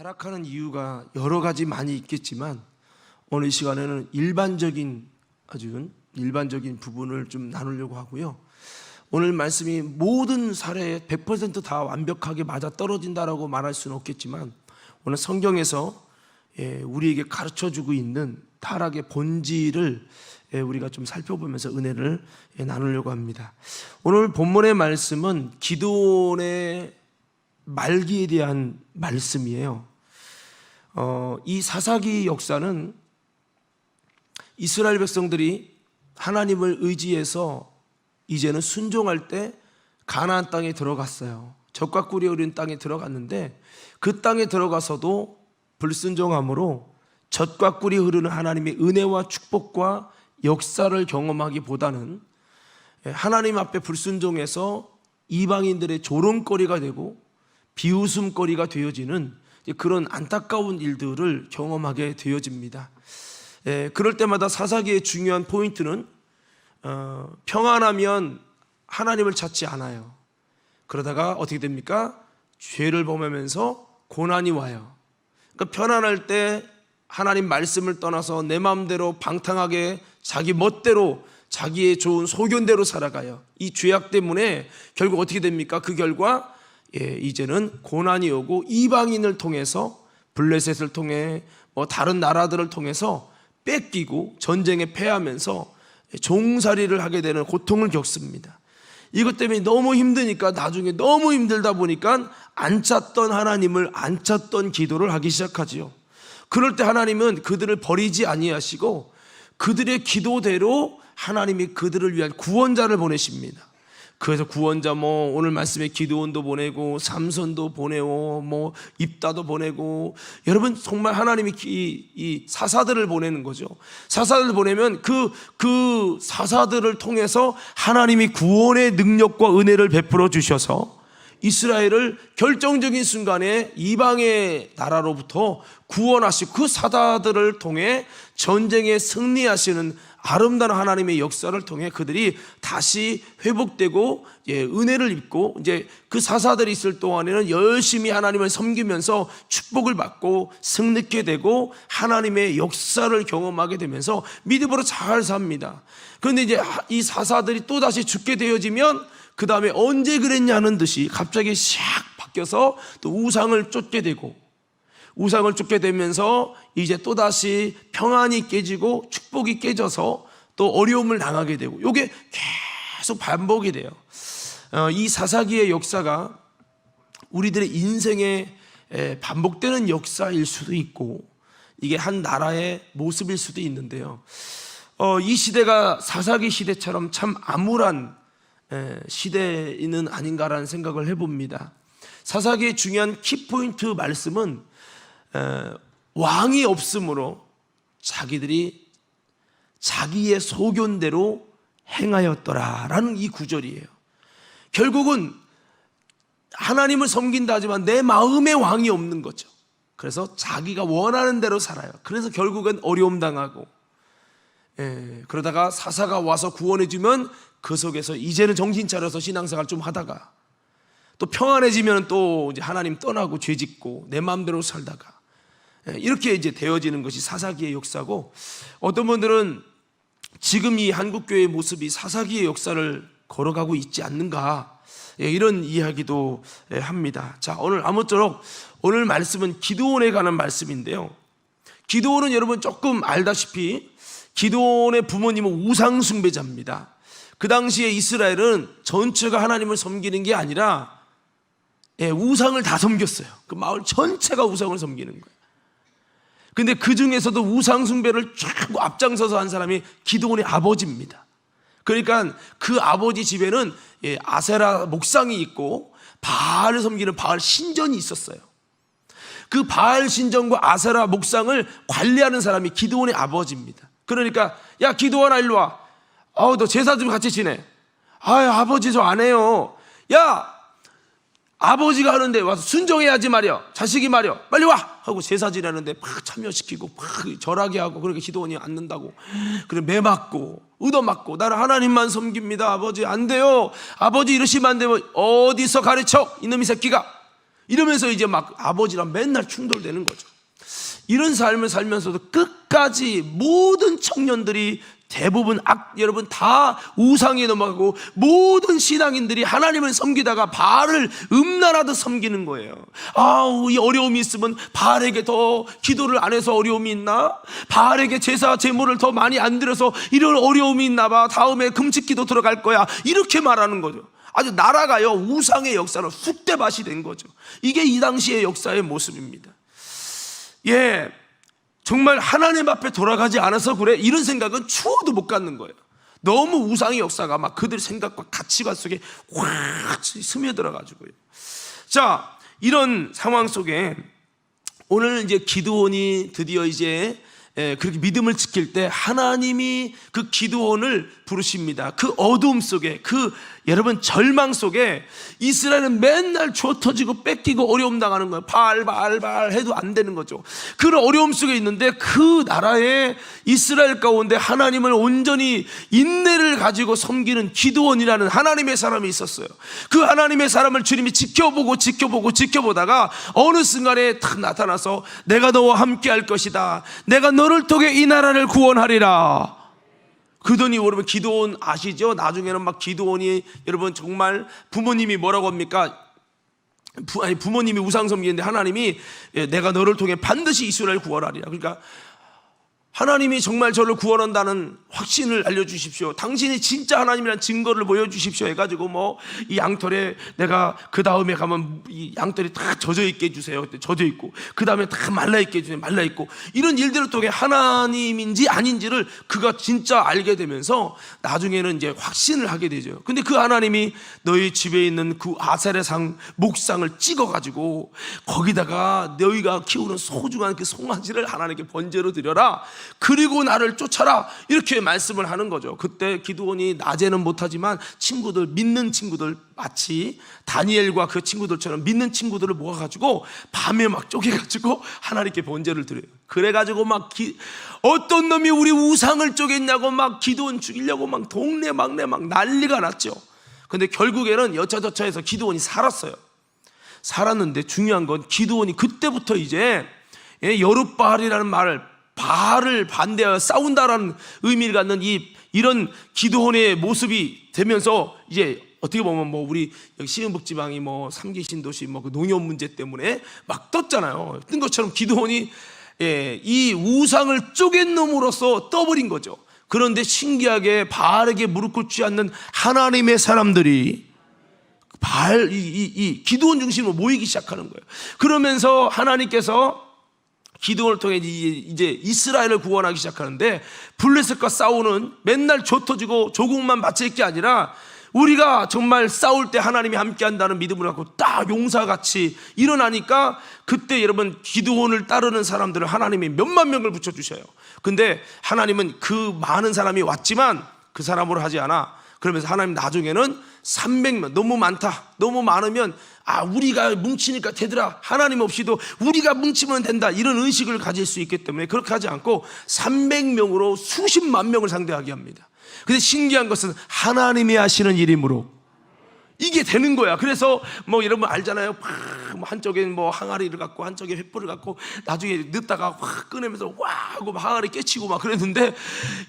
타락하는 이유가 여러 가지 많이 있겠지만 오늘 시간에는 아주 일반적인 부분을 좀 나누려고 하고요. 오늘 말씀이 모든 사례에 100% 완벽하게 맞아 떨어진다라고 말할 수는 없겠지만 오늘 성경에서 우리에게 가르쳐주고 있는 타락의 본질을 우리가 좀 살펴보면서 은혜를 나누려고 합니다. 오늘 본문의 말씀은 기드온의 말기에 대한 말씀이에요. 이 사사기 역사는 이스라엘 백성들이 하나님을 의지해서 이제는 순종할 때 가나안 땅에 들어갔어요. 젖과 꿀이 흐르는 땅에 들어갔는데 그 땅에 들어가서도 불순종함으로 젖과 꿀이 흐르는 하나님의 은혜와 축복과 역사를 경험하기보다는 하나님 앞에 불순종해서 이방인들의 조롱거리가 되고 비웃음거리가 되어지는 그런 안타까운 일들을 경험하게 되어집니다. 그럴 때마다 사사기의 중요한 포인트는 평안하면 하나님을 찾지 않아요. 그러다가 어떻게 됩니까? 죄를 범하면서 고난이 와요. 그러니까 편안할 때 하나님 말씀을 떠나서 내 마음대로 방탕하게 자기 멋대로 자기의 좋은 소견대로 살아가요. 이 죄악 때문에 결국 어떻게 됩니까? 그 결과 이제는 고난이 오고 이방인을 통해서 블레셋을 통해 다른 나라들을 통해서 뺏기고 전쟁에 패하면서 종살이를 하게 되는 고통을 겪습니다. 이것 때문에 너무 힘드니까 나중에 너무 힘들다 보니까 안 찾던 하나님을 안 찾던 기도를 하기 시작하지요. 그럴 때 하나님은 그들을 버리지 아니하시고 그들의 기도대로 하나님이 그들을 위한 구원자를 보내십니다. 그래서 구원자 오늘 말씀에 기드온도 보내고 삼손도 보내고 입다도 보내고 여러분 정말 하나님이 이 사사들을 보내는 거죠. 사사들을 보내면 그 사사들을 통해서 하나님이 구원의 능력과 은혜를 베풀어 주셔서 이스라엘을 결정적인 순간에 이방의 나라로부터 구원하시고 그 사사들을 통해 전쟁에 승리하시는 아름다운 하나님의 역사를 통해 그들이 다시 회복되고 은혜를 입고 이제 그 사사들이 있을 동안에는 열심히 하나님을 섬기면서 축복을 받고 승리케 되고 하나님의 역사를 경험하게 되면서 믿음으로 잘 삽니다. 그런데 이제 이 사사들이 또 다시 죽게 되어지면 그 다음에 언제 그랬냐는 듯이 갑자기 샥 바뀌어서 또 우상을 쫓게 되고 우상을 쫓게 되면서 이제 또다시 평안이 깨지고 축복이 깨져서 또 어려움을 당하게 되고 이게 계속 반복이 돼요. 이 사사기의 역사가 우리들의 인생에 반복되는 역사일 수도 있고 이게 한 나라의 모습일 수도 있는데요. 이 시대가 사사기 시대처럼 참 암울한 시대는 아닌가라는 생각을 해봅니다. 사사기의 중요한 키포인트 말씀은 왕이 없으므로 자기들이 자기의 소견대로 행하였더라라는 이 구절이에요. 결국은 하나님을 섬긴다 하지만 내 마음에 왕이 없는 거죠. 그래서 자기가 원하는 대로 살아요. 그래서 결국은 어려움 당하고 그러다가 사사가 와서 구원해주면 그 속에서 이제는 정신 차려서 신앙생활 좀 하다가 또 평안해지면 또 이제 하나님 떠나고 죄 짓고 내 마음대로 살다가 이렇게 이제 되어지는 것이 사사기의 역사고 어떤 분들은 지금 이 한국교회의 모습이 사사기의 역사를 걸어가고 있지 않는가 이런 이야기도 합니다. 자, 오늘 아무쪼록 오늘 말씀은 기드온에 관한 말씀인데요. 기드온은 여러분 조금 알다시피 기드온의 부모님은 우상숭배자입니다. 그 당시에 이스라엘은 전체가 하나님을 섬기는 게 아니라 우상을 다 섬겼어요. 그 마을 전체가 우상을 섬기는 거예요. 근데 그 중에서도 우상숭배를 쫙 앞장서서 한 사람이 기드온의 아버지입니다. 그러니까 그 아버지 집에는 아세라 목상이 있고 바알을 섬기는 바알 신전이 있었어요. 그 바알 신전과 아세라 목상을 관리하는 사람이 기드온의 아버지입니다. 그러니까 야 기드온아 일로 와. 너 제사 좀 같이 지내. 아버지 저 안 해요. 야 아버지가 하는데 와서 순종해야지 말이야. 자식이 말이야. 빨리 와! 하고 제사 지내는데 막 참여시키고 막 절하게 하고 그렇게 기도원이 앉는다고. 그래 매 맞고 얻어맞고 나는 하나님만 섬깁니다. 아버지 안 돼요. 아버지 이러시면 안 돼요. 어디서 가르쳐? 이놈의 새끼가. 이러면서 이제 막 아버지랑 맨날 충돌되는 거죠. 이런 삶을 살면서도 끝까지 모든 청년들이 대부분 여러분 다 우상에 넘어가고 모든 신앙인들이 하나님을 섬기다가 바알을 음란하듯 섬기는 거예요. 이 어려움이 있으면 바알에게 더 기도를 안 해서 어려움이 있나? 바알에게 제사 제물을 더 많이 안 드려서 이런 어려움이 있나 봐. 다음에 금식기도 들어갈 거야. 이렇게 말하는 거죠. 아주 나라가요 우상의 역사로 쑥대밭이 된 거죠. 이게 이 당시의 역사의 모습입니다. 정말 하나님 앞에 돌아가지 않아서 그래? 이런 생각은 추워도 못 갖는 거예요. 너무 우상의 역사가 막 그들 생각과 가치관 속에 확 스며들어가지고요. 자, 이런 상황 속에 오늘 이제 기드온이 드디어 이제 그렇게 믿음을 지킬 때 하나님이 그 기드온을 부르십니다. 그 어두움 속에, 그 여러분 절망 속에 이스라엘은 맨날 줘 터지고 뺏기고 어려움 당하는 거예요. 발 해도 안 되는 거죠. 그런 어려움 속에 있는데 그 나라의 이스라엘 가운데 하나님을 온전히 인내를 가지고 섬기는 기드온이라는 하나님의 사람이 있었어요. 그 하나님의 사람을 주님이 지켜보다가 어느 순간에 탁 나타나서 내가 너와 함께 할 것이다. 내가 너를 통해 이 나라를 구원하리라. 그러더니 여러분 기드온 아시죠? 나중에는 막 기드온이 여러분 정말 부모님이 뭐라고 합니까? 부모님이 우상 섬기는데 하나님이 내가 너를 통해 반드시 이스라엘 구원하리라. 그러니까 하나님이 정말 저를 구원한다는 확신을 알려주십시오. 당신이 진짜 하나님이라는 증거를 보여주십시오 해가지고 뭐 이 양털에 내가 그 다음에 가면 이 양털이 다 젖어있게 해주세요. 그때 젖어있고 그 다음에 다 말라있게 해주세요. 말라있고 이런 일들을 통해 하나님인지 아닌지를 그가 진짜 알게 되면서 나중에는 이제 확신을 하게 되죠. 근데 그 하나님이 너희 집에 있는 그 아세라상 목상을 찍어가지고 거기다가 너희가 키우는 소중한 그 송아지를 하나님께 번제로 드려라. 그리고 나를 쫓아라. 이렇게 말씀을 하는 거죠. 그때 기드온이 낮에는 못하지만 친구들, 믿는 친구들, 마치 다니엘과 그 친구들처럼 믿는 친구들을 모아가지고 밤에 막 쪼개가지고 하나님께 번제를 드려요. 그래가지고 막 어떤 놈이 우리 우상을 쪼갰냐고 막 기드온 죽이려고 막 동네 막내 막 난리가 났죠. 근데 결국에는 여차저차해서 기드온이 살았는데 중요한 건 기드온이 그때부터 이제 여룻바알이라는 말을 바알을 반대하여 싸운다라는 의미를 갖는 이런 기드온의 모습이 되면서 이제 어떻게 보면 뭐 우리 여기 시흥북지방이 뭐 3기 신도시 뭐 그 농협 문제 때문에 막 떴잖아요. 뜬 것처럼 기드온이 이 우상을 쪼갠 놈으로서 떠버린 거죠. 그런데 신기하게 바알에게 무릎 꿇지 않는 하나님의 사람들이 이 기드온 중심으로 모이기 시작하는 거예요. 그러면서 하나님께서 기드온을 통해 이제 이스라엘을 구원하기 시작하는데 블레셋과 싸우는 맨날 좁혀지고 조국만 바칠 게 아니라 우리가 정말 싸울 때 하나님이 함께한다는 믿음을 갖고 딱 용사같이 일어나니까 그때 여러분 기드온을 따르는 사람들을 하나님이 몇만 명을 붙여주셔요. 근데 하나님은 그 많은 사람이 왔지만 그 사람으로 하지 않아. 그러면서 하나님 나중에는 300명 너무 많다. 너무 많으면 우리가 뭉치니까 되더라. 하나님 없이도 우리가 뭉치면 된다. 이런 의식을 가질 수 있기 때문에 그렇게 하지 않고 300명으로 수십만 명을 상대하게 합니다. 근데 신기한 것은 하나님이 하시는 일이므로 이게 되는 거야. 그래서 뭐 여러분 알잖아요. 한쪽에 뭐 항아리를 갖고 한쪽에 횃불을 갖고 나중에 늦다가 확 꺼내면서 와 하고 항아리 깨치고 막 그랬는데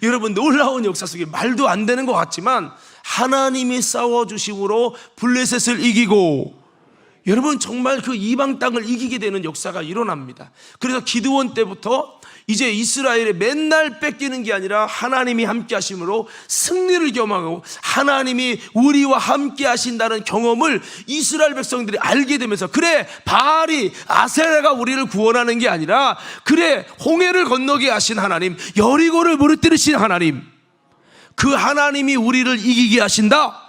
여러분 놀라운 역사 속에 말도 안 되는 것 같지만 하나님이 싸워주심으로 블레셋을 이기고 여러분 정말 그 이방 땅을 이기게 되는 역사가 일어납니다. 그래서 기드온 때부터 이제 이스라엘에 맨날 뺏기는 게 아니라 하나님이 함께 하심으로 승리를 경험하고 하나님이 우리와 함께 하신다는 경험을 이스라엘 백성들이 알게 되면서 그래 바알이 아세라가 우리를 구원하는 게 아니라 그래 홍해를 건너게 하신 하나님, 여리고를 무너뜨리신 하나님, 그 하나님이 우리를 이기게 하신다.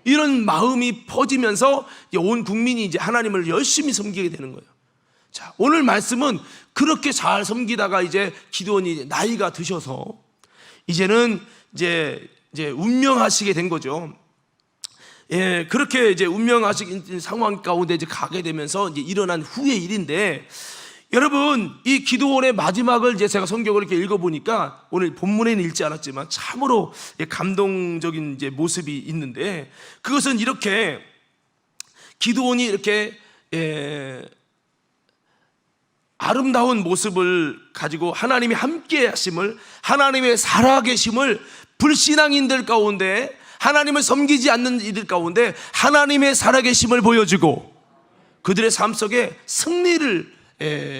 이런 마음이 퍼지면서 온 국민이 이제 하나님을 열심히 섬기게 되는 거예요. 자, 오늘 말씀은 그렇게 잘 섬기다가 이제 기드온이 나이가 드셔서 이제는 이제 운명하시게 된 거죠. 그렇게 이제 운명하시긴 상황 가운데 이제 가게 되면서 이제 일어난 후의 일인데 여러분 이 기드온의 마지막을 이제 제가 성경을 이렇게 읽어보니까 오늘 본문에는 읽지 않았지만 참으로 감동적인 이제 모습이 있는데 그것은 이렇게 기드온이 이렇게 아름다운 모습을 가지고 하나님이 함께 하심을, 하나님의 살아계심을 불신앙인들 가운데, 하나님을 섬기지 않는 이들 가운데 하나님의 살아계심을 보여주고 그들의 삶 속에 승리를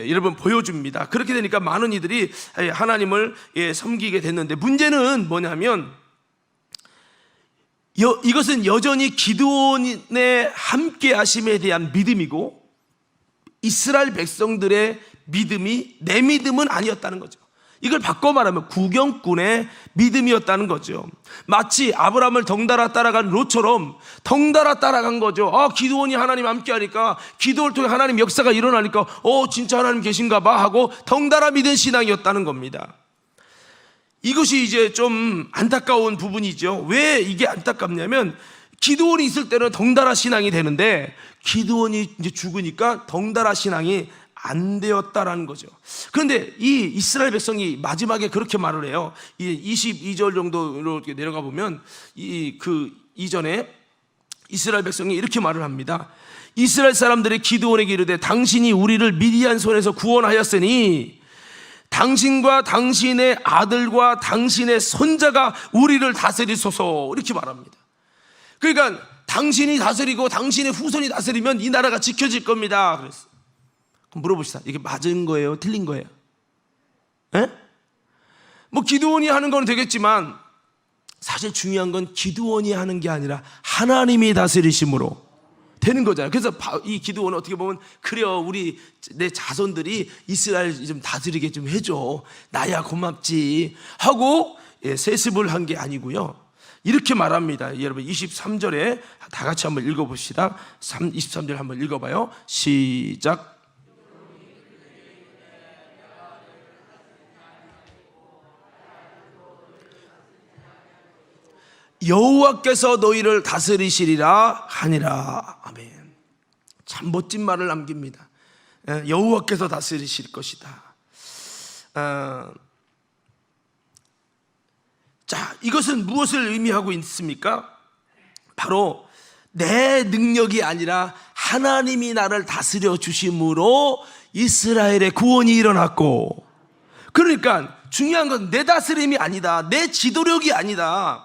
여러분 보여줍니다. 그렇게 되니까 많은 이들이 하나님을 섬기게 됐는데, 문제는 뭐냐면 이것은 여전히 기드온의 함께 하심에 대한 믿음이고 이스라엘 백성들의 믿음이 내 믿음은 아니었다는 거죠. 이걸 바꿔 말하면 구경꾼의 믿음이었다는 거죠. 마치 아브라함을 덩달아 따라간 롯처럼 덩달아 따라간 거죠. 기드온이 하나님 함께 하니까, 기드온을 통해 하나님 역사가 일어나니까 진짜 하나님 계신가 봐 하고 덩달아 믿은 신앙이었다는 겁니다. 이것이 이제 좀 안타까운 부분이죠. 왜 이게 안타깝냐면, 기드온이 있을 때는 덩달아 신앙이 되는데 기드온이 이제 죽으니까 덩달아 신앙이 안 되었다라는 거죠. 그런데 이 이스라엘 백성이 마지막에 그렇게 말을 해요. 22절 정도로 내려가 보면 그 이전에 이스라엘 백성이 이렇게 말을 합니다. 이스라엘 사람들이 기드온에게 이르되 당신이 우리를 미디안 손에서 구원하였으니 당신과 당신의 아들과 당신의 손자가 우리를 다스리소서, 이렇게 말합니다. 그러니까 당신이 다스리고 당신의 후손이 다스리면 이 나라가 지켜질 겁니다. 그랬어. 그럼 물어봅시다. 이게 맞은 거예요? 틀린 거예요? 뭐 기드온이 하는 건 되겠지만 사실 중요한 건 기드온이 하는 게 아니라 하나님이 다스리심으로 되는 거잖아요. 그래서 이 기드온은 어떻게 보면, 그래요, 우리 내 자손들이 이스라엘 좀 다스리게 좀 해줘, 나야 고맙지 하고 세습을 한 게 아니고요. 이렇게 말합니다. 여러분 23절에 다 같이 한번 읽어봅시다. 23절 한번 읽어봐요. 시작. 여호와께서 너희를 다스리시리라 하니라. 아멘. 참 멋진 말을 남깁니다. 여호와께서 다스리실 것이다. 자, 이것은 무엇을 의미하고 있습니까? 바로 내 능력이 아니라 하나님이 나를 다스려 주심으로 이스라엘의 구원이 일어났고, 그러니까 중요한 건 내 다스림이 아니다, 내 지도력이 아니다,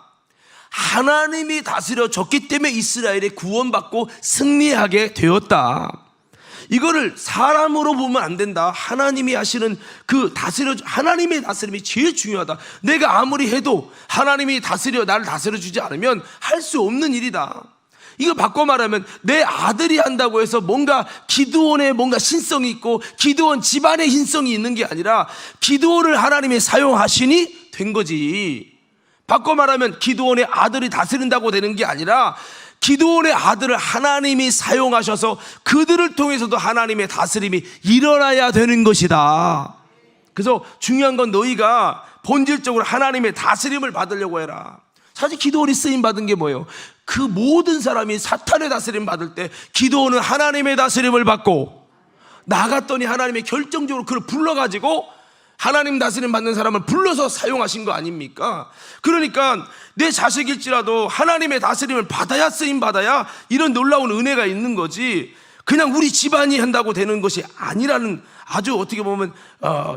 하나님이 다스려 줬기 때문에 이스라엘이 구원받고 승리하게 되었다. 이거를 사람으로 보면 안 된다. 하나님이 하시는 그 하나님의 다스림이 제일 중요하다. 내가 아무리 해도 하나님이 나를 다스려 주지 않으면 할 수 없는 일이다. 이거 바꿔 말하면 내 아들이 한다고 해서 뭔가 기드온의 뭔가 신성이 있고 기드온 집안의 신성이 있는 게 아니라 기드온을 하나님이 사용하시니 된 거지. 바꿔 말하면 기드온의 아들이 다스린다고 되는 게 아니라 기드온의 아들을 하나님이 사용하셔서 그들을 통해서도 하나님의 다스림이 일어나야 되는 것이다. 그래서 중요한 건 너희가 본질적으로 하나님의 다스림을 받으려고 해라. 사실 기드온이 쓰임 받은 게 뭐예요? 그 모든 사람이 사탄의 다스림 받을 때 기드온은 하나님의 다스림을 받고 나갔더니 하나님이 결정적으로 그를 불러가지고 하나님 다스림 받는 사람을 불러서 사용하신 거 아닙니까? 그러니까 내 자식일지라도 하나님의 다스림을 받아야, 쓰임 받아야 이런 놀라운 은혜가 있는 거지, 그냥 우리 집안이 한다고 되는 것이 아니라는 아주 어떻게 보면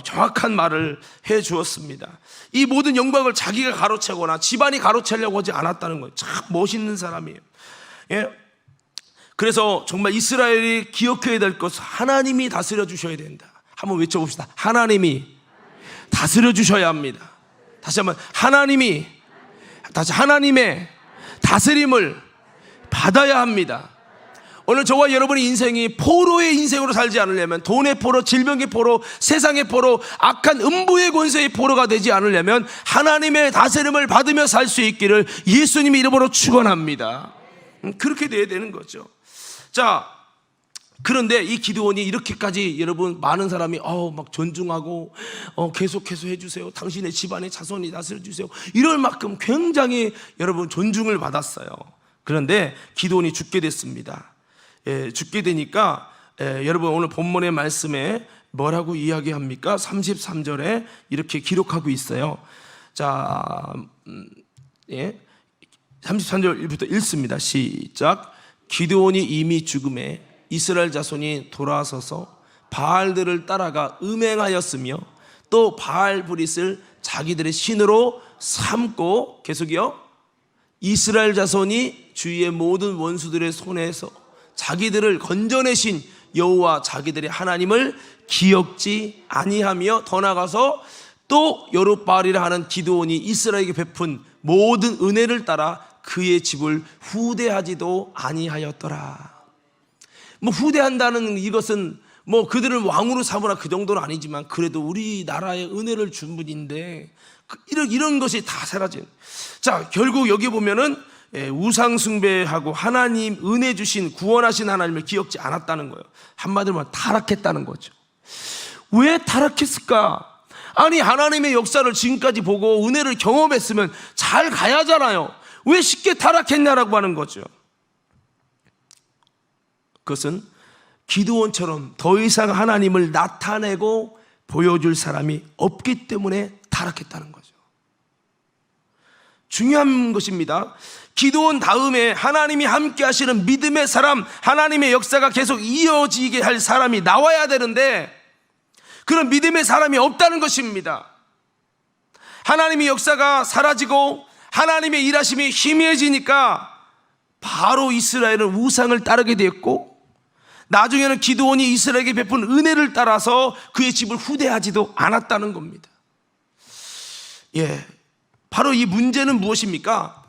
정확한 말을 해 주었습니다. 이 모든 영광을 자기가 가로채거나 집안이 가로채려고 하지 않았다는 거예요. 참 멋있는 사람이에요. 예? 그래서 정말 이스라엘이 기억해야 될 것은 하나님이 다스려 주셔야 된다. 한번 외쳐봅시다. 하나님이 다스려 주셔야 합니다. 다시 한번 하나님의 다스림을 받아야 합니다. 오늘 저와 여러분의 인생이 포로의 인생으로 살지 않으려면, 돈의 포로, 질병의 포로, 세상의 포로, 악한 음부의 권세의 포로가 되지 않으려면 하나님의 다스림을 받으며 살 수 있기를 예수님의 이름으로 축원합니다. 그렇게 돼야 되는 거죠. 자, 그런데 이 기드온이 이렇게까지 여러분 많은 사람이 막 존중하고 계속해서 해주세요, 당신의 집안의 자손이 다스려 주세요, 이럴 만큼 굉장히 여러분 존중을 받았어요. 그런데 기드온이 죽게 됐습니다. 죽게 되니까 여러분 오늘 본문의 말씀에 뭐라고 이야기합니까? 33절에 이렇게 기록하고 있어요. 자, 33절부터 읽습니다. 시작. 기드온이 이미 죽음에 이스라엘 자손이 돌아서서 바알들을 따라가 음행하였으며 또 바알브릿을 자기들의 신으로 삼고, 계속이요, 이스라엘 자손이 주위의 모든 원수들의 손에서 자기들을 건져내신 여호와 자기들의 하나님을 기억지 아니하며, 더 나아가서 또 여룻바알이라 하는 기드온이 이스라엘에게 베푼 모든 은혜를 따라 그의 집을 후대하지도 아니하였더라. 뭐 후대한다는 이것은 뭐 그들을 왕으로 삼으라 그 정도는 아니지만, 그래도 우리나라의 은혜를 준 분인데 이런 것이 다 사라진. 자, 결국 여기 보면은 우상 숭배하고 하나님 은혜 주신 구원하신 하나님을 기억지 않았다는 거예요. 한마디로 말하면 타락했다는 거죠. 왜 타락했을까? 아니, 하나님의 역사를 지금까지 보고 은혜를 경험했으면 잘 가야 하잖아요. 왜 쉽게 타락했냐라고 하는 거죠. 그것은 기드온처럼 더 이상 하나님을 나타내고 보여줄 사람이 없기 때문에 타락했다는 거죠. 중요한 것입니다. 기드온 다음에 하나님이 함께 하시는 믿음의 사람, 하나님의 역사가 계속 이어지게 할 사람이 나와야 되는데, 그런 믿음의 사람이 없다는 것입니다. 하나님의 역사가 사라지고 하나님의 일하심이 희미해지니까 바로 이스라엘은 우상을 따르게 되었고, 나중에는 기드온이 이스라엘에게 베푼 은혜를 따라서 그의 집을 후대하지도 않았다는 겁니다. 바로 이 문제는 무엇입니까?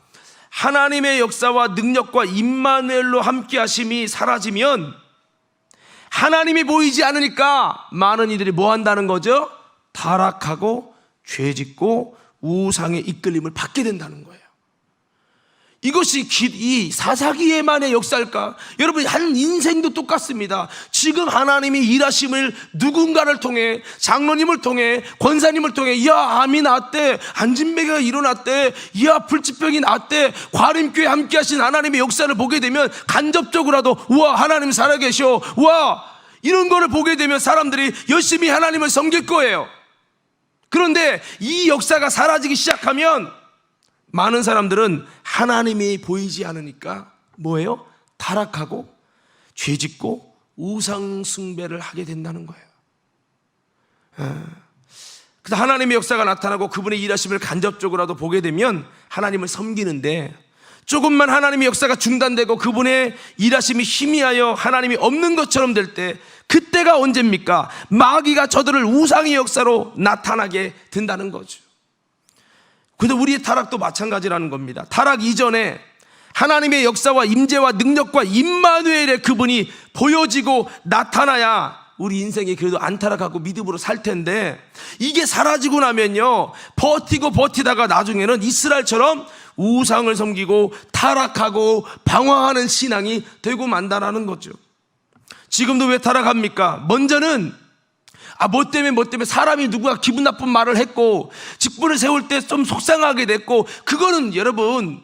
하나님의 역사와 능력과 임마누엘로 함께 하심이 사라지면 하나님이 보이지 않으니까 많은 이들이 뭐 한다는 거죠? 타락하고 죄짓고 우상의 이끌림을 받게 된다는 거예요. 이것이 이 사사기에만의 역사일까? 여러분, 한 인생도 똑같습니다. 지금 하나님이 일하심을 누군가를 통해, 장로님을 통해, 권사님을 통해, 야, 암이 났대, 안진뱅이가 일어났대, 야, 불치병이 났대, 과림교회 함께 하신 하나님의 역사를 보게 되면 간접적으로라도 우와, 하나님 살아계셔, 우와, 이런 거를 보게 되면 사람들이 열심히 하나님을 섬길 거예요. 그런데 이 역사가 사라지기 시작하면 많은 사람들은 하나님이 보이지 않으니까 뭐예요? 타락하고 죄짓고 우상 숭배를 하게 된다는 거예요. 그래서 하나님의 역사가 나타나고 그분의 일하심을 간접적으로라도 보게 되면 하나님을 섬기는데, 조금만 하나님의 역사가 중단되고 그분의 일하심이 희미하여 하나님이 없는 것처럼 될 때, 그때가 언제입니까? 마귀가 저들을 우상의 역사로 나타나게 된다는 거죠. 그래서 우리의 타락도 마찬가지라는 겁니다. 타락 이전에 하나님의 역사와 임재와 능력과 임마누엘의 그분이 보여지고 나타나야 우리 인생이 그래도 안 타락하고 믿음으로 살 텐데, 이게 사라지고 나면요, 버티고 버티다가 나중에는 이스라엘처럼 우상을 섬기고 타락하고 방황하는 신앙이 되고 만다라는 거죠. 지금도 왜 타락합니까? 먼저는 뭐 때문에 사람이 누구가 기분 나쁜 말을 했고 직분을 세울 때 좀 속상하게 됐고, 그거는 여러분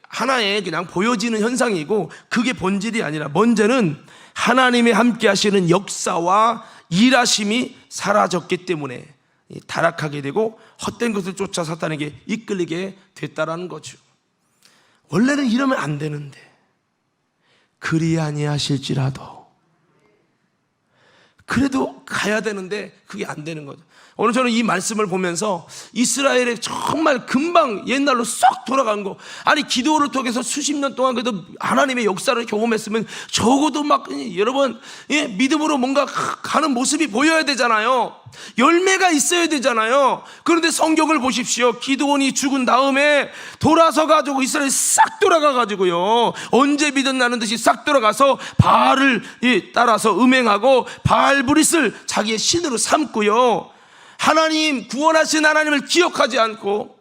하나의 그냥 보여지는 현상이고 그게 본질이 아니라, 먼저는 하나님의 함께 하시는 역사와 일하심이 사라졌기 때문에 타락하게 되고 헛된 것을 쫓아 사탄에게 이끌리게 됐다라는 거죠. 원래는 이러면 안 되는데, 그리 아니하실지라도 그래도 가야 되는데 그게 안 되는 거죠. 오늘 저는 이 말씀을 보면서 이스라엘의 정말 금방 옛날로 쏙 돌아간 거, 아니 기도를 통해서 수십 년 동안 그래도 하나님의 역사를 경험했으면 적어도 막 여러분 믿음으로 뭔가 가는 모습이 보여야 되잖아요. 열매가 있어야 되잖아요. 그런데 성경을 보십시오. 기드온이 죽은 다음에 돌아서 가지고 이스라엘이 싹 돌아가 가지고요, 언제 믿었나는 듯이 싹 돌아가서 바알을 따라서 음행하고 바알브릿을 자기의 신으로 삼고요, 하나님 구원하신 하나님을 기억하지 않고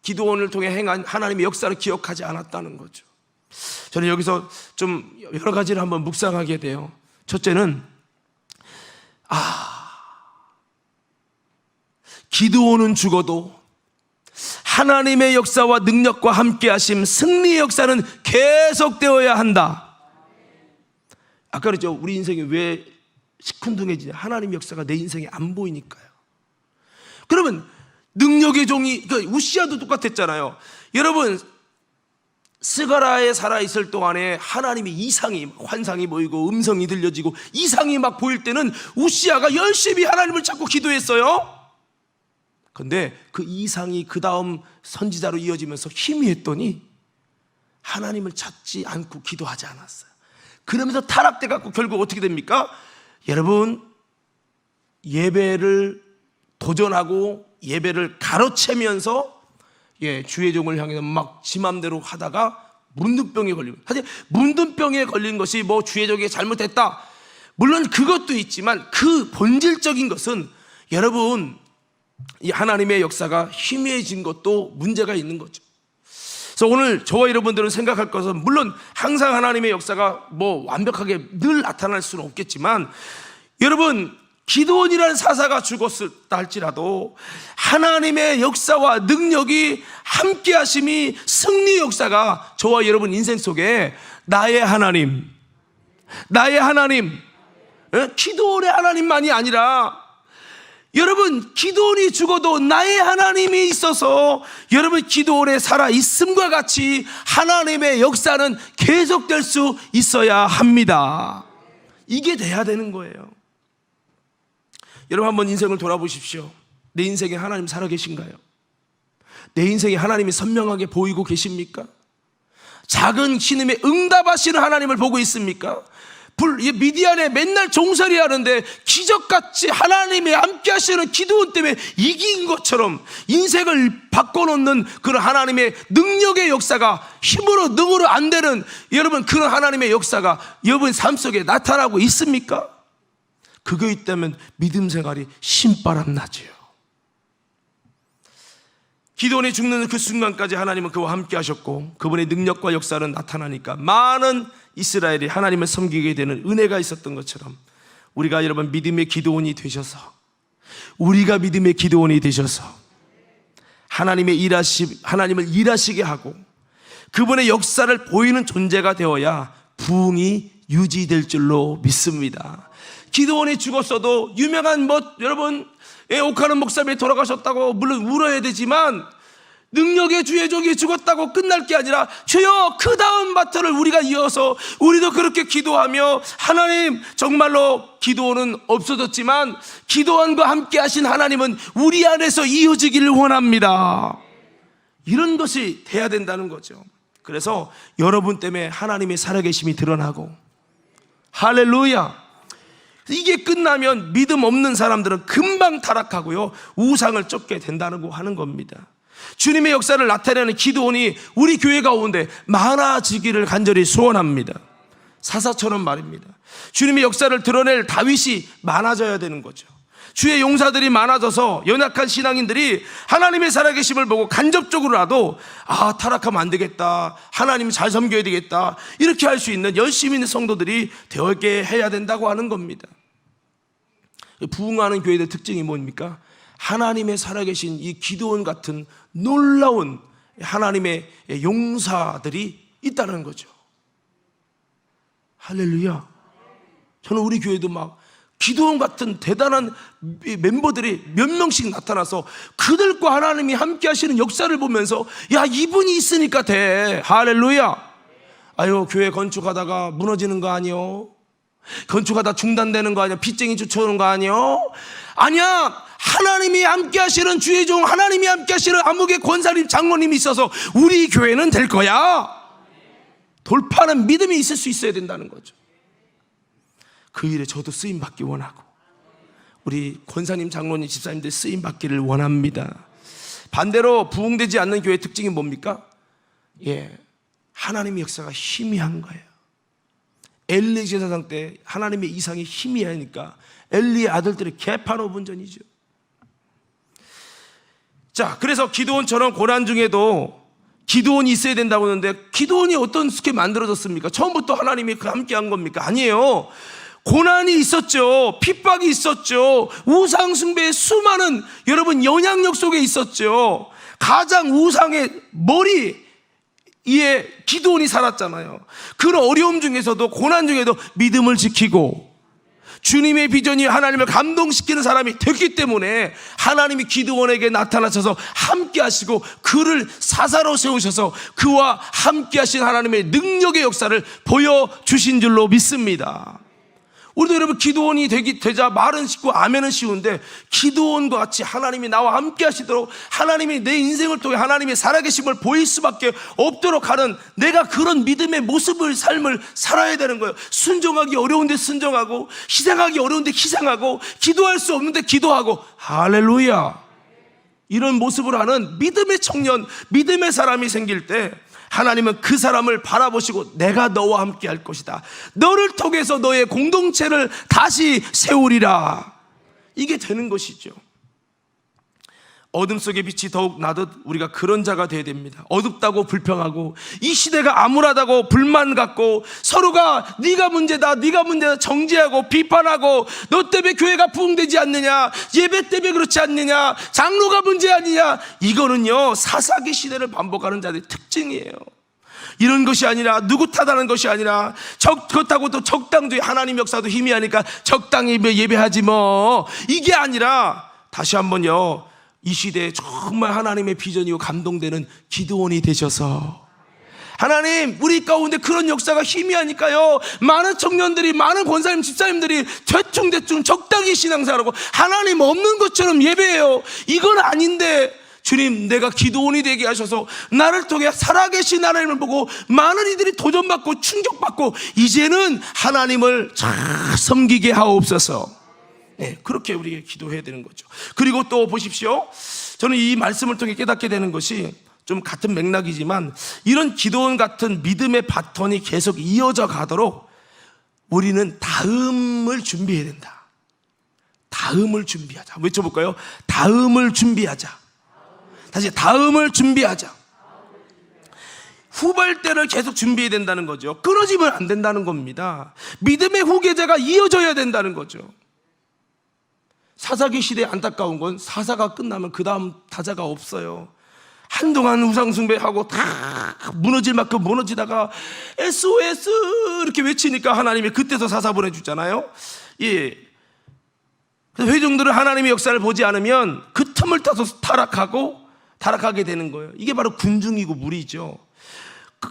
기드온을 통해 행한 하나님의 역사를 기억하지 않았다는 거죠. 저는 여기서 좀 여러 가지를 한번 묵상하게 돼요. 첫째는 기드온은 죽어도 하나님의 역사와 능력과 함께 하심, 승리의 역사는 계속되어야 한다. 아까 그랬죠, 우리 인생이 왜 시큰둥해지냐? 하나님의 역사가 내 인생에 안 보이니까요. 그러면 능력의 종이, 우시아도 똑같았잖아요. 여러분, 스가랴에 살아있을 동안에 하나님의 이상이, 환상이 보이고 음성이 들려지고 이상이 막 보일 때는 우시야가 열심히 하나님을 찾고 기도했어요. 근데 그 이상이 그 다음 선지자로 이어지면서 희미했더니 하나님을 찾지 않고 기도하지 않았어요. 그러면서 타락돼 갖고 결국 어떻게 됩니까? 여러분, 예배를 도전하고 예배를 가로채면서 주의 종을 향해서 막 지 맘대로 하다가 문둥병에 걸리고, 사실 문둥병에 걸린 것이 뭐 주의 종이 잘못했다, 물론 그것도 있지만 그 본질적인 것은 여러분, 이 하나님의 역사가 희미해진 것도 문제가 있는 거죠. 그래서 오늘 저와 여러분들은 생각할 것은, 물론 항상 하나님의 역사가 뭐 완벽하게 늘 나타날 수는 없겠지만, 여러분, 기드온이라는 사사가 죽었다 할지라도 하나님의 역사와 능력이 함께 하심이, 승리 역사가 저와 여러분 인생 속에 나의 하나님, 기드온의 하나님만이 아니라, 여러분, 기드온이 죽어도 나의 하나님이 있어서 여러분 기드온의 살아있음과 같이 하나님의 역사는 계속될 수 있어야 합니다. 이게 돼야 되는 거예요. 여러분, 한번 인생을 돌아보십시오. 내 인생에 하나님 살아계신가요? 내 인생에 하나님이 선명하게 보이고 계십니까? 작은 신음에 응답하시는 하나님을 보고 있습니까? 미디안에 맨날 종살이 하는데 기적같이 하나님이 함께 하시는 기드온 때문에 이긴 것처럼 인생을 바꿔놓는 그런 하나님의 능력의 역사가, 힘으로 능으로 안 되는 여러분 그런 하나님의 역사가 여러분 삶 속에 나타나고 있습니까? 그거 있다면 믿음 생활이 신바람 나지요. 기드온이 죽는 그 순간까지 하나님은 그와 함께 하셨고, 그분의 능력과 역사는 나타나니까 많은 이스라엘이 하나님을 섬기게 되는 은혜가 있었던 것처럼, 우리가 여러분 믿음의 기드온이 되셔서, 우리가 믿음의 기드온이 되셔서 하나님을 일하시게 하고 그분의 역사를 보이는 존재가 되어야 부흥이 유지될 줄로 믿습니다. 기드온이 죽었어도 유명한 여러분 옥하는 목사님이 돌아가셨다고 물론 울어야 되지만, 능력의 주의 종이 죽었다고 끝날 게 아니라, 주여 그 다음 바트를 우리가 이어서 우리도 그렇게 기도하며, 하나님 정말로 기드온은 없어졌지만 기드온과 함께 하신 하나님은 우리 안에서 이어지기를 원합니다. 이런 것이 돼야 된다는 거죠. 그래서 여러분 때문에 하나님의 살아계심이 드러나고, 할렐루야. 이게 끝나면 믿음 없는 사람들은 금방 타락하고요, 우상을 쫓게 된다고 하는 겁니다. 주님의 역사를 나타내는 기드온이 우리 교회 가운데 많아지기를 간절히 소원합니다. 사사처럼 말입니다. 주님의 역사를 드러낼 다윗이 많아져야 되는 거죠. 주의 용사들이 많아져서 연약한 신앙인들이 하나님의 살아계심을 보고 간접적으로라도 타락하면 안 되겠다, 하나님 잘 섬겨야 되겠다, 이렇게 할 수 있는 열심히 있는 성도들이 되게 해야 된다고 하는 겁니다. 부흥하는 교회의 특징이 뭡니까? 하나님의 살아계신 이 기드온 같은 놀라운 하나님의 용사들이 있다는 거죠. 할렐루야. 저는 우리 교회도 막 기드온 같은 대단한 멤버들이 몇 명씩 나타나서 그들과 하나님이 함께 하시는 역사를 보면서, 야, 이분이 있으니까 돼. 할렐루야. 아유, 교회 건축하다가 무너지는 거 아니요? 건축하다 중단되는 거 아니야? 빚쟁이 쫓아오는 거 아니요? 아니야. 하나님이 함께 하시는 주의 종, 하나님이 함께 하시는 암흑의 권사님, 장로님이 있어서 우리 교회는 될 거야. 돌파하는 믿음이 있을 수 있어야 된다는 거죠. 그 일에 저도 쓰임 받기 원하고, 우리 권사님, 장로님, 집사님들 쓰임 받기를 원합니다. 반대로 부흥되지 않는 교회의 특징이 뭡니까? 하나님의 역사가 희미한 거예요. 엘리 제사장 때 하나님의 이상이 희미하니까 엘리의 아들들이 개판오분전이죠. 자, 그래서 기드온처럼 고난 중에도 기드온이 있어야 된다고 하는데, 기드온이 어떻게 만들어졌습니까? 처음부터 하나님이 함께 한 겁니까? 아니에요. 고난이 있었죠. 핍박이 있었죠. 우상 숭배의 수많은 여러분 영향력 속에 있었죠. 가장 우상의 머리 이에 기드온이 살았잖아요. 그런 어려움 중에서도, 고난 중에도 믿음을 지키고 주님의 비전이 하나님을 감동시키는 사람이 됐기 때문에 하나님이 기드온에게 나타나셔서 함께 하시고 그를 사사로 세우셔서 그와 함께 하신 하나님의 능력의 역사를 보여주신 줄로 믿습니다. 우리도 여러분 기드온이 되자 말은 쉽고 아멘은 쉬운데 기드온과 같이 하나님이 나와 함께 하시도록 하나님이 내 인생을 통해 하나님의 살아계심을 보일 수밖에 없도록 하는 내가 그런 믿음의 모습을 삶을 살아야 되는 거예요. 순종하기 어려운데 순종하고 희생하기 어려운데 희생하고 기도할 수 없는데 기도하고 할렐루야. 이런 모습을 하는 믿음의 청년, 믿음의 사람이 생길 때 하나님은 그 사람을 바라보시고 내가 너와 함께 할 것이다. 너를 통해서 너의 공동체를 다시 세우리라. 이게 되는 것이죠. 어둠 속에 빛이 더욱 나듯 우리가 그런 자가 되어야 됩니다. 어둡다고 불평하고 이 시대가 암울하다고 불만 갖고 서로가 네가 문제다 정죄하고 비판하고 너 때문에 교회가 부흥되지 않느냐, 예배 때문에 그렇지 않느냐, 장로가 문제 아니냐, 이거는요 사사기 시대를 반복하는 자들의 특징이에요. 이런 것이 아니라 누구 탓하는 것이 아니라 그렇다고 또 적당히 하나님 역사도 희미하니까 적당히 예배하지 뭐, 이게 아니라 다시 한번요 이 시대에 정말 하나님의 비전이고 감동되는 기드온이 되셔서 하나님 우리 가운데 그런 역사가 희미하니까요 많은 청년들이, 많은 권사님 집사님들이 대충 적당히 신앙생활하고 하나님 없는 것처럼 예배해요. 이건 아닌데 주님 내가 기드온이 되게 하셔서 나를 통해 살아계신 하나님을 보고 많은 이들이 도전받고 충격받고 이제는 하나님을 잘 섬기게 하옵소서. 네, 그렇게 우리가 기도해야 되는 거죠. 그리고 또 보십시오. 저는 이 말씀을 통해 깨닫게 되는 것이 좀 같은 맥락이지만 이런 기도원 같은 믿음의 바톤이 계속 이어져 가도록 우리는 다음을 준비해야 된다. 다음을 준비하자. 외쳐볼까요? 다음을 준비하자. 다시 다음을 준비하자. 후발대를 계속 준비해야 된다는 거죠. 끊어지면 안 된다는 겁니다. 믿음의 후계자가 이어져야 된다는 거죠. 사사기 시대에 안타까운 건 사사가 끝나면 그 다음 타자가 없어요. 한동안 우상숭배하고 다 무너질 만큼 무너지다가 SOS 이렇게 외치니까 하나님이 그때서 사사 보내주잖아요. 예. 그래서 회중들은 하나님의 역사를 보지 않으면 그 틈을 타서 타락하게 되는 거예요. 이게 바로 군중이고 무리죠.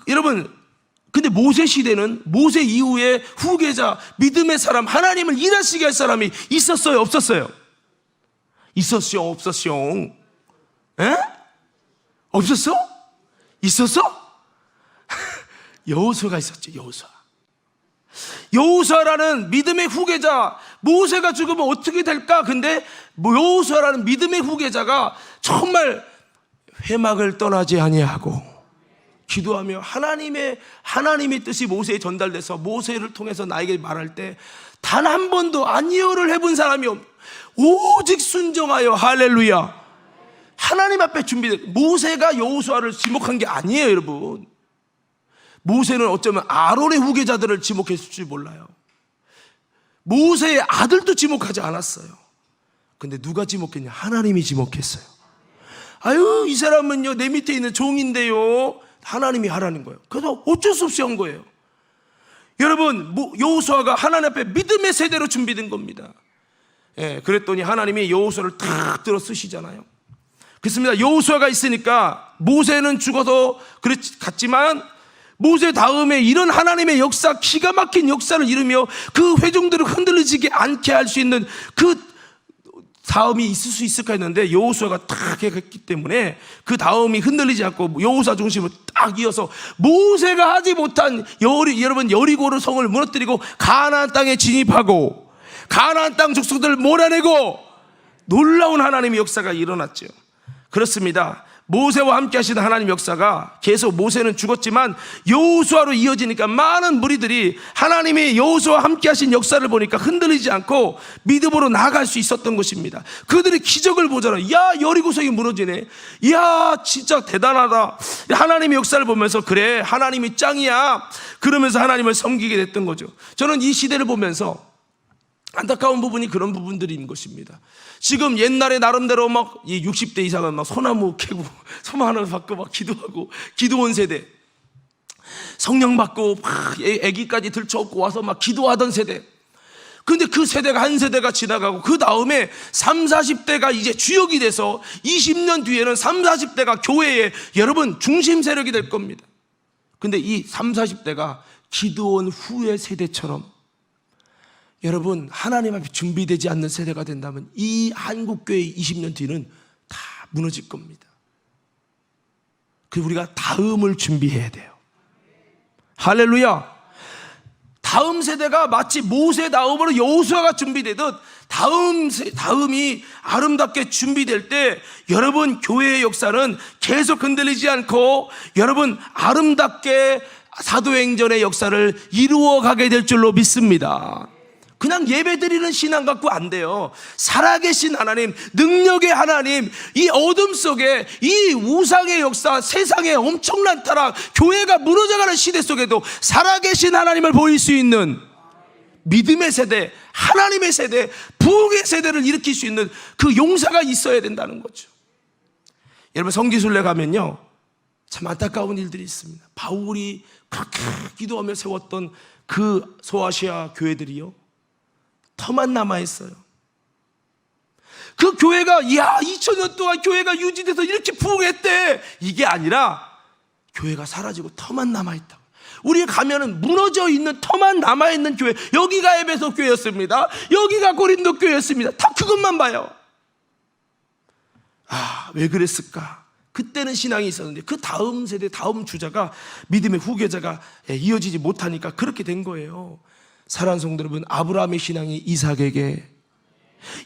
여러분, 근데 모세 시대는 모세 이후에 후계자, 믿음의 사람, 하나님을 일하시게 할 사람이 있었어요, 없었어요? 있었죠, 없었죠? 에? 없었어? 있었어? 여호수아가 있었죠, 여호수아. 여호수아라는 믿음의 후계자, 모세가 죽으면 어떻게 될까? 근데 여호수아라는 믿음의 후계자가 정말 회막을 떠나지 아니하고 기도하며 하나님의 뜻이 모세에 전달돼서 모세를 통해서 나에게 말할 때 단 한 번도 아니요를 해본 사람이 오직 순종하여 할렐루야. 하나님 앞에 준비된 모세가 여호수아를 지목한 게 아니에요, 여러분. 모세는 어쩌면 아론의 후계자들을 지목했을 줄 몰라요. 모세의 아들도 지목하지 않았어요. 근데 누가 지목했냐? 하나님이 지목했어요. 아유, 이 사람은요 내 밑에 있는 종인데요, 하나님이 하라는 거예요. 그래서 어쩔 수 없이 한 거예요. 여러분, 여호수아가 하나님 앞에 믿음의 세대로 준비된 겁니다. 예, 그랬더니 하나님이 여호수아를 탁 들어 쓰시잖아요. 그렇습니다. 여호수아가 있으니까 모세는 죽어서 갔지만 모세 다음에 이런 하나님의 역사, 기가 막힌 역사를 이루며 그 회중들을 흔들리지 않게 할 수 있는 그 다음이 있을 수 있을까 했는데 여호수아가 딱 했기 때문에 그 다음이 흔들리지 않고 여호수아 중심으로 딱 이어서 모세가 하지 못한 여러분 여리고를 성을 무너뜨리고 가나안 땅에 진입하고 가나안 땅 족속들을 몰아내고 놀라운 하나님의 역사가 일어났죠. 그렇습니다. 모세와 함께 하시는 하나님 역사가 계속 모세는 죽었지만 여호수아로 이어지니까 많은 무리들이 하나님이 여호수아와 함께 하신 역사를 보니까 흔들리지 않고 믿음으로 나아갈 수 있었던 것입니다. 그들이 기적을 보잖아요. 야, 여리고성이 무너지네. 야, 진짜 대단하다. 하나님의 역사를 보면서 그래, 하나님이 짱이야. 그러면서 하나님을 섬기게 됐던 거죠. 저는 이 시대를 보면서 안타까운 부분이 그런 부분들인 것입니다. 지금 옛날에 나름대로 막 60대 이상은 막 소나무 캐고 소망 하나 받고 막 기도하고 기도원 세대, 성령 받고 막 아기까지 들쳐업고 와서 막 기도하던 세대, 근데 그 세대가 한 세대가 지나가고 그 다음에 30, 40대가 이제 주역이 돼서 20년 뒤에는 30, 40대가 교회의 여러분 중심 세력이 될 겁니다. 근데 이 30, 40대가 기드온 후의 세대처럼 여러분 하나님 앞에 준비되지 않는 세대가 된다면 이 한국교회 20년 뒤는 다 무너질 겁니다. 그래서 우리가 다음을 준비해야 돼요. 할렐루야. 다음 세대가 마치 모세 다음으로 여호수아가 준비되듯 다음이 아름답게 준비될 때 여러분 교회의 역사는 계속 흔들리지 않고 여러분 아름답게 사도행전의 역사를 이루어가게 될 줄로 믿습니다. 그냥 예배드리는 신앙 갖고 안 돼요. 살아계신 하나님, 능력의 하나님, 이 어둠 속에 이 우상의 역사, 세상의 엄청난 타락, 교회가 무너져가는 시대 속에도 살아계신 하나님을 보일 수 있는 믿음의 세대, 하나님의 세대, 부흥의 세대를 일으킬 수 있는 그 용사가 있어야 된다는 거죠. 여러분 성지순례 가면요 참 안타까운 일들이 있습니다. 바울이 그렇게 기도하며 세웠던 그 소아시아 교회들이요 터만 남아있어요. 그 교회가 2000년 동안 교회가 유지돼서 이렇게 부흥했대 이게 아니라 교회가 사라지고 터만 남아있다고. 우리 가면은 무너져 있는 터만 남아있는 교회, 여기가 에베소 교회였습니다, 여기가 고린도 교회였습니다. 다 그것만 봐요. 왜 그랬을까? 그때는 신앙이 있었는데 그 다음 세대, 다음 주자가 믿음의 후계자가 이어지지 못하니까 그렇게 된 거예요. 사랑하는 성도 여러분, 아브라함의 신앙이 이삭에게,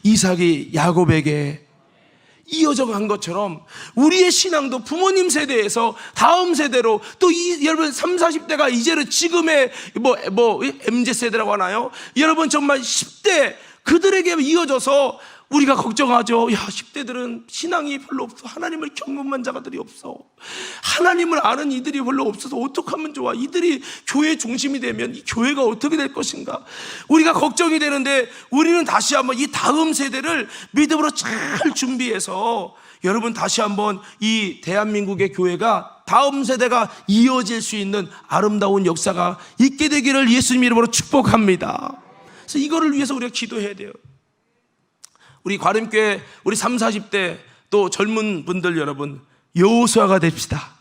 이삭이 야곱에게 이어져 간 것처럼 우리의 신앙도 부모님 세대에서 다음 세대로 또 여러분 30, 40대가 이제는 지금의 MZ세대라고 하나요? 여러분 정말 10대 그들에게 이어져서 우리가 걱정하죠. 10대들은 신앙이 별로 없어. 하나님을 경험한 자가들이 없어. 하나님을 아는 이들이 별로 없어서 어떡하면 좋아. 이들이 교회 중심이 되면 이 교회가 어떻게 될 것인가. 우리가 걱정이 되는데 우리는 다시 한번 이 다음 세대를 믿음으로 잘 준비해서 여러분 다시 한번 이 대한민국의 교회가 다음 세대가 이어질 수 있는 아름다운 역사가 있게 되기를 예수님 이름으로 축복합니다. 그래서 이거를 위해서 우리가 기도해야 돼요. 우리 과림교회 우리 30, 40대 또 젊은 분들 여러분 여호수아가 됩시다.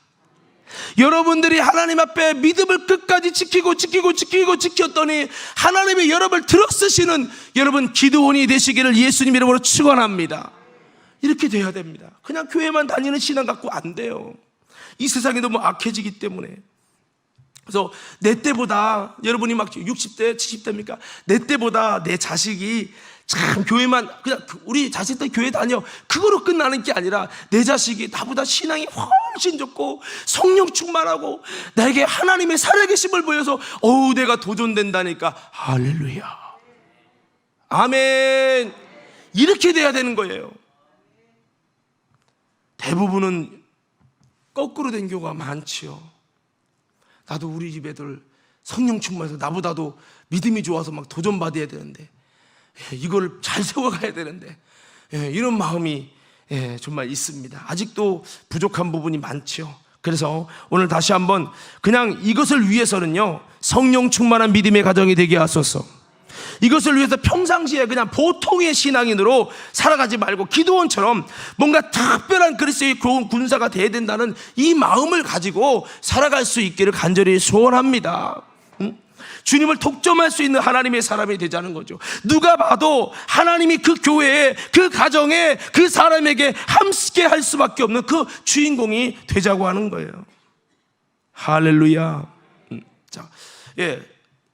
여러분들이 하나님 앞에 믿음을 끝까지 지켰더니 하나님이 여러분을 들어쓰시는 여러분 기드온이 되시기를 예수님 이름으로 축원합니다. 이렇게 돼야 됩니다. 그냥 교회만 다니는 신앙 갖고 안 돼요. 이 세상이 너무 악해지기 때문에. 그래서 내 때보다 여러분이 막 60대 70대입니까? 내 때보다 내 자식이 참 교회만 그냥 우리 자식들 교회 다녀 그거로 끝나는 게 아니라 내 자식이 나보다 신앙이 훨씬 좋고 성령 충만하고 나에게 하나님의 살아계심을 보여서 내가 도전된다니까. 할렐루야, 아멘. 이렇게 돼야 되는 거예요. 대부분은 거꾸로 된 경우가 많지요. 나도 우리 집 애들 성령 충만해서 나보다도 믿음이 좋아서 막 도전받아야 되는데 이걸 잘 세워가야 되는데 이런 마음이 정말 있습니다. 아직도 부족한 부분이 많죠. 그래서 오늘 다시 한번 그냥 이것을 위해서는요 성령 충만한 믿음의 가정이 되게 하소서. 이것을 위해서 평상시에 그냥 보통의 신앙인으로 살아가지 말고 기드온처럼 뭔가 특별한 그리스도의 군사가 되어야 된다는 이 마음을 가지고 살아갈 수 있기를 간절히 소원합니다. 주님을 독점할 수 있는 하나님의 사람이 되자는 거죠. 누가 봐도 하나님이 그 교회에, 그 가정에, 그 사람에게 함께 할 수밖에 없는 그 주인공이 되자고 하는 거예요. 할렐루야. 자,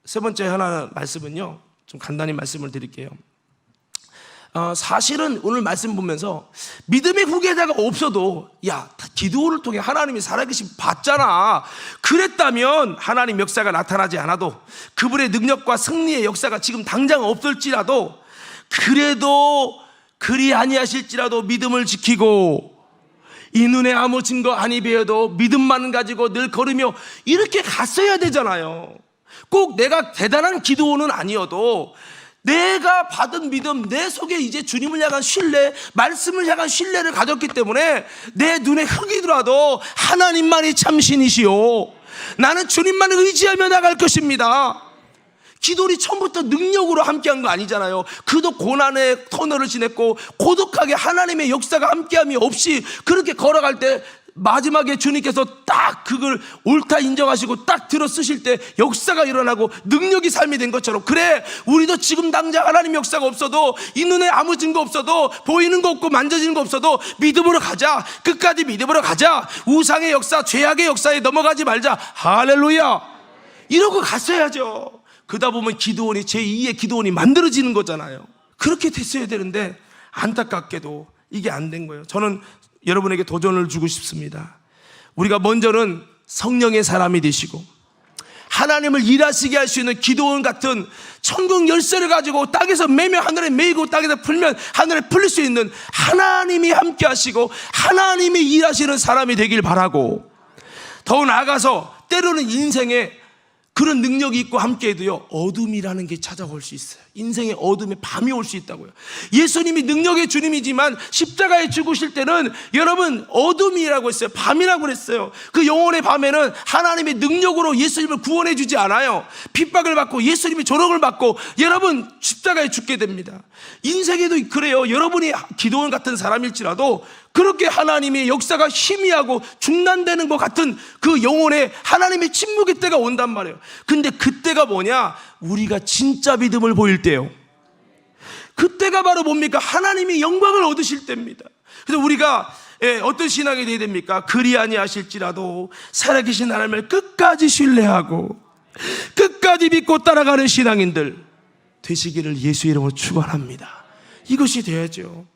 세 번째 하나 말씀은요, 좀 간단히 말씀을 드릴게요. 사실은 오늘 말씀 보면서 믿음의 후계자가 없어도 기드온을 통해 하나님이 살아계신 봤잖아. 그랬다면 하나님 역사가 나타나지 않아도 그분의 능력과 승리의 역사가 지금 당장 없을지라도 그래도 그리 아니하실지라도 믿음을 지키고 이 눈에 아무 증거 아니 배어도 믿음만 가지고 늘 걸으며 이렇게 갔어야 되잖아요. 꼭 내가 대단한 기드온은 아니어도 내가 받은 믿음, 내 속에 이제 주님을 향한 신뢰, 말씀을 향한 신뢰를 가졌기 때문에 내 눈에 흙이 들어와도 하나님만이 참 신이시오. 나는 주님만 의지하며 나갈 것입니다. 기도원이 처음부터 능력으로 함께한 거 아니잖아요. 그도 고난의 터널을 지냈고 고독하게 하나님의 역사가 함께함이 없이 그렇게 걸어갈 때 마지막에 주님께서 딱 그걸 옳다 인정하시고 딱 들어 쓰실 때 역사가 일어나고 능력이 삶이 된 것처럼, 그래 우리도 지금 당장 하나님 역사가 없어도, 이 눈에 아무 증거 없어도, 보이는 거 없고 만져지는 거 없어도 믿음으로 가자. 끝까지 믿음으로 가자. 우상의 역사, 죄악의 역사에 넘어가지 말자. 할렐루야. 이러고 갔어야죠. 그러다 보면 기도원이 제2의 기도원이 만들어지는 거잖아요. 그렇게 됐어야 되는데 안타깝게도 이게 안 된 거예요. 저는 여러분에게 도전을 주고 싶습니다. 우리가 먼저는 성령의 사람이 되시고 하나님을 일하시게 할 수 있는 기도원 같은 천국 열쇠를 가지고 땅에서 매면 하늘에 매이고 땅에서 풀면 하늘에 풀릴 수 있는 하나님이 함께 하시고 하나님이 일하시는 사람이 되길 바라고, 더 나아가서 때로는 인생에 그런 능력이 있고 함께해도요, 어둠이라는 게 찾아올 수 있어요. 인생의 어둠에 밤이 올 수 있다고요. 예수님이 능력의 주님이지만 십자가에 죽으실 때는 여러분 어둠이라고 했어요. 밤이라고 그랬어요. 그 영혼의 밤에는 하나님의 능력으로 예수님을 구원해 주지 않아요. 핍박을 받고 예수님이 조롱을 받고 여러분 십자가에 죽게 됩니다. 인생에도 그래요. 여러분이 기도원 같은 사람일지라도 그렇게 하나님의 역사가 희미하고 중단되는 것 같은 그 영혼에 하나님의 침묵의 때가 온단 말이에요. 근데 그때가 뭐냐? 우리가 진짜 믿음을 보일 때요. 그때가 바로 뭡니까? 하나님이 영광을 얻으실 때입니다. 그래서 우리가 어떤 신앙이 되어야 됩니까? 그리 아니하실지라도 살아계신 하나님을 끝까지 신뢰하고 끝까지 믿고 따라가는 신앙인들 되시기를 예수 이름으로 축원합니다. 이것이 돼야죠.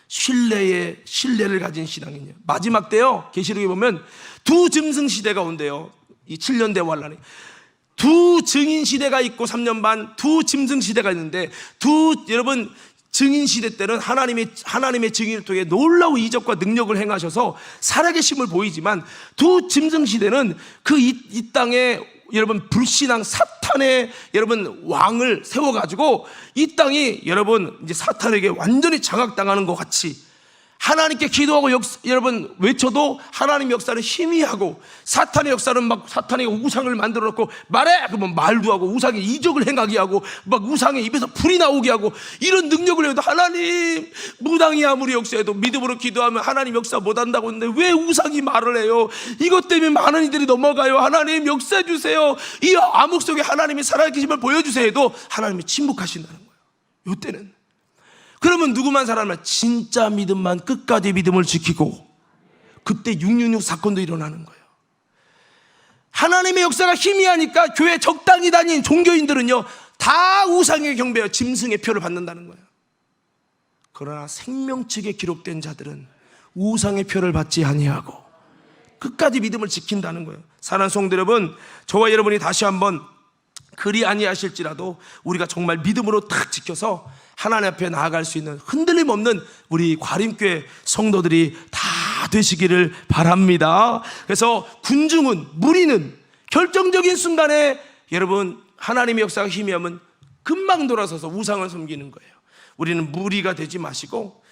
신뢰를 가진 신앙이냐. 마지막 때요, 계시록에 보면 두 짐승 시대가 온대요. 이 7년 대환란이 두 증인 시대가 있고 3년 반 두 짐승 시대가 있는데, 여러분 증인 시대 때는 하나님의 증인을 통해 놀라운 이적과 능력을 행하셔서 살아계심을 보이지만, 두 짐승 시대는 이 땅에 여러분 불신앙 사탄의 여러분 왕을 세워가지고 이 땅이 여러분 이제 사탄에게 완전히 장악당하는 것 같이 하나님께 기도하고 여러분 외쳐도 하나님 역사는 희미하고, 사탄의 역사는 막 사탄의 우상을 만들어 놓고 말해! 그러면 말도 하고 우상의 이적을 행하게 하고 막 우상의 입에서 불이 나오게 하고 이런 능력을 해도 하나님 무당이 아무리 역사해도 믿음으로 기도하면 하나님 역사 못한다고 했는데 왜 우상이 말을 해요? 이것 때문에 많은 이들이 넘어가요. 하나님 역사해 주세요. 이 암흑 속에 하나님이 살아계심을 보여주세요 해도 하나님이 침묵하신다는 거예요. 이때는 그러면 누구만 살아나면 진짜 믿음만 끝까지 믿음을 지키고, 그때 666 사건도 일어나는 거예요. 하나님의 역사가 희미하니까 교회 적당히 다닌 종교인들은요 다 우상의 경배와 짐승의 표를 받는다는 거예요. 그러나 생명책에 기록된 자들은 우상의 표를 받지 아니하고 끝까지 믿음을 지킨다는 거예요. 사랑하는 성도 여러분, 저와 여러분이 다시 한번 그리 아니하실지라도 우리가 정말 믿음으로 딱 지켜서 하나님 앞에 나아갈 수 있는 흔들림 없는 우리 과림교회 성도들이 다 되시기를 바랍니다. 그래서 군중은, 무리는 결정적인 순간에 여러분 하나님의 역사가 희미하면 금방 돌아서서 우상을 섬기는 거예요. 우리는 무리가 되지 마시고,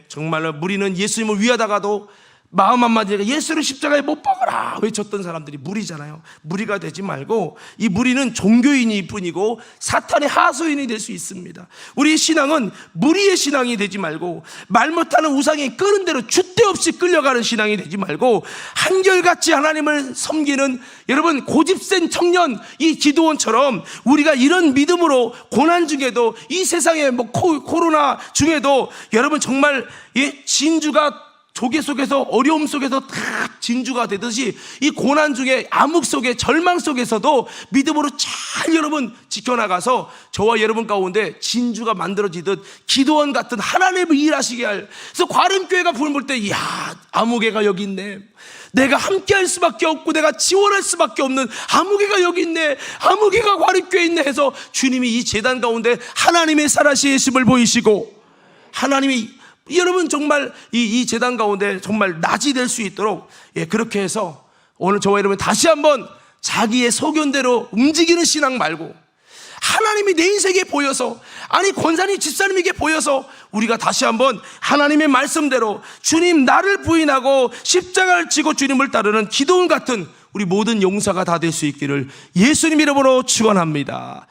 정말로 무리는 예수님을 위하다가도 마음 한마디가 예수를 십자가에 못 박아라 외쳤던 사람들이 무리잖아요. 무리가 되지 말고, 이 무리는 종교인일 뿐이고 사탄의 하소인이 될 수 있습니다. 우리 신앙은 무리의 신앙이 되지 말고, 말 못하는 우상이 끄는 대로 줏대 없이 끌려가는 신앙이 되지 말고, 한결같이 하나님을 섬기는 여러분 고집센 청년 이 기도원처럼 우리가 이런 믿음으로 고난 중에도, 이 세상에 코로나 중에도 여러분 정말 진주가 조개 속에서 어려움 속에서 다 진주가 되듯이 이 고난 중에 암흑 속에 절망 속에서도 믿음으로 잘 여러분 지켜나가서 저와 여러분 가운데 진주가 만들어지듯 기도원 같은 하나님을 일하시게 할, 그래서 과림교회가 볼 때 이야 아무개가 여기 있네, 내가 함께할 수밖에 없고 내가 지원할 수밖에 없는 아무개가 여기 있네, 아무개가 과림교회에 있네 해서 주님이 이 제단 가운데 하나님의 살아계심을 보이시고, 하나님이 여러분 정말 이 제단 가운데 정말 낮이 될 수 있도록 그렇게 해서 오늘 저와 여러분 다시 한번 자기의 소견대로 움직이는 신앙 말고 하나님이 내 인생에 보여서, 아니 권사님 집사님에게 보여서 우리가 다시 한번 하나님의 말씀대로 주님 나를 부인하고 십자가를 지고 주님을 따르는 기도원 같은 우리 모든 용사가 다 될 수 있기를 예수님 이름으로 축원합니다.